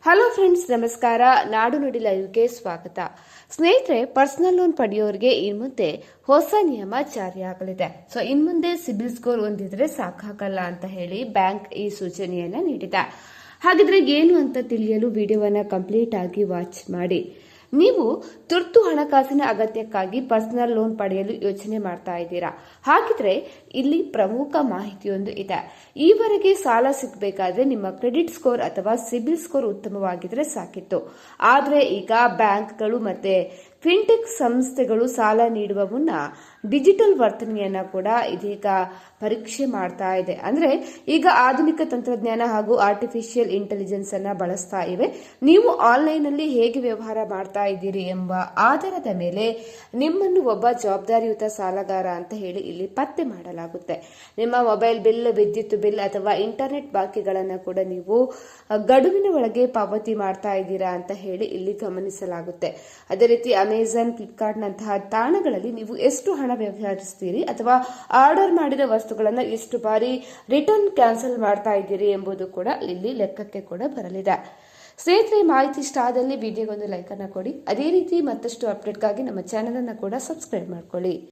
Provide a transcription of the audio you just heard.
Hello friends, ನಮಸ್ಕಾರ. ನಾಡು ನುಡಿ ಲೈವ್ಗೆ ಸ್ವಾಗತ. ಸ್ನೇಹಿತರೆ, ಪರ್ಸನಲ್ ಲೋನ್ ಪಡೆಯೋರಿಗೆ ಇನ್ಮುಂದೆ ಹೊಸ ನಿಯಮ ಜಾರಿಯಾಗಲಿದೆ. ಸೊ ಇನ್ಮುಂದೆ ಸಿಬಿಲ್ ಸ್ಕೋರ್ ಹೊಂದಿದ್ರೆ ಸಾಕಾಗಲ್ಲ ಅಂತ ಹೇಳಿ ಬ್ಯಾಂಕ್ ಈ ಸೂಚನೆಯನ್ನ ನೀಡಿದೆ. ಹಾಗಿದ್ರೆ ಏನು ಅಂತ ತಿಳಿಯಲು ವಿಡಿಯೋವನ್ನ ಕಂಪ್ಲೀಟ್ ಆಗಿ ವಾಚ್ ಮಾಡಿ. ನೀವು ತುರ್ತು ಹಣಕಾಸಿನ ಅಗತ್ಯಕ್ಕಾಗಿ ಪರ್ಸನಲ್ ಲೋನ್ ಪಡೆಯಲು ಯೋಚನೆ ಮಾಡ್ತಾ ಇದ್ದೀರಾ? ಹಾಗಿದ್ರೆ ಇಲ್ಲಿ ಪ್ರಮುಖ ಮಾಹಿತಿಯೊಂದು ಇದೆ. ಈವರೆಗೆ ಸಾಲ ಸಿಗಬೇಕಾದ್ರೆ ನಿಮ್ಮ ಕ್ರೆಡಿಟ್ ಸ್ಕೋರ್ ಅಥವಾ ಸಿಬಿಲ್ ಸ್ಕೋರ್ ಉತ್ತಮವಾಗಿದ್ರೆ ಸಾಕಿತ್ತು. ಆದ್ರೆ ಈಗ ಬ್ಯಾಂಕ್ಗಳು ಮತ್ತೆ ಫಿನ್ಟೆಕ್ ಸಂಸ್ಥೆಗಳು ಸಾಲ ನೀಡುವ ಮುನ್ನ ಡಿಜಿಟಲ್ ವರ್ತನೆಯನ್ನ ಕೂಡ ಇದೀಗ ಪರೀಕ್ಷೆ ಮಾಡ್ತಾ ಇದೆ. ಅಂದ್ರೆ ಈಗ ಆಧುನಿಕ ತಂತ್ರಜ್ಞಾನ ಹಾಗೂ ಆರ್ಟಿಫಿಷಿಯಲ್ ಇಂಟೆಲಿಜೆನ್ಸ್ ಅನ್ನ ಬಳಸ್ತಾ ಇವೆ. ನೀವು ಆನ್ಲೈನ್ ನಲ್ಲಿ ಹೇಗೆ ವ್ಯವಹಾರ ಮಾಡ್ತಾ ಇದ್ದೀರಿ ಎಂಬ ಆಧಾರದ ಮೇಲೆ ನಿಮ್ಮನ್ನು ಒಬ್ಬ ಜವಾಬ್ದಾರಿಯುತ ಸಾಲಗಾರ ಅಂತ ಹೇಳಿ ಇಲ್ಲಿ ಪತ್ತೆ ಮಾಡಲಾಗುತ್ತೆ. ನಿಮ್ಮ ಮೊಬೈಲ್ ಬಿಲ್, ವಿದ್ಯುತ್ ಬಿಲ್ ಅಥವಾ ಇಂಟರ್ನೆಟ್ ಬಾಕಿಗಳನ್ನ ಕೂಡ ನೀವು ಗಡುವಿನ ಒಳಗೆ ಪಾವತಿ ಮಾಡ್ತಾ ಇದ್ದೀರಾ ಅಂತ ಹೇಳಿ ಇಲ್ಲಿ ಗಮನಿಸಲಾಗುತ್ತೆ. ಅದೇ ರೀತಿ ಅಮೆಜಾನ್, ಫ್ಲಿಪ್ಕಾರ್ಟ್ ನಂತಹ ತಾಣಗಳಲ್ಲಿ ನೀವು ಎಷ್ಟು ಹಣ ವ್ಯವಹರಿಸ್ತೀರಿ ಅಥವಾ ಆರ್ಡರ್ ಮಾಡಿದ ವಸ್ತುಗಳನ್ನು ಎಷ್ಟು ಬಾರಿ ರಿಟರ್ನ್ ಕ್ಯಾನ್ಸಲ್ ಮಾಡ್ತಾ ಇದ್ದೀರಿ ಎಂಬುದು ಕೂಡ ಇಲ್ಲಿ ಲೆಕ್ಕಕ್ಕೆ ಕೂಡ ಬರಲಿದೆ. ಸ್ನೇಹಿತರೆ, ಮಾಹಿತಿ ಇಷ್ಟ ಆದಲ್ಲಿ ವಿಡಿಯೋಗೊಂದು ಲೈಕ್ ಅನ್ನು ಕೊಡಿ. ಅದೇ ರೀತಿ ಮತ್ತಷ್ಟು ಅಪ್ಡೇಟ್ಗಾಗಿ ನಮ್ಮ ಚಾನೆಲ್ ಅನ್ನು ಕೂಡ ಸಬ್ಸ್ಕ್ರೈಬ್ ಮಾಡ್ಕೊಳ್ಳಿ.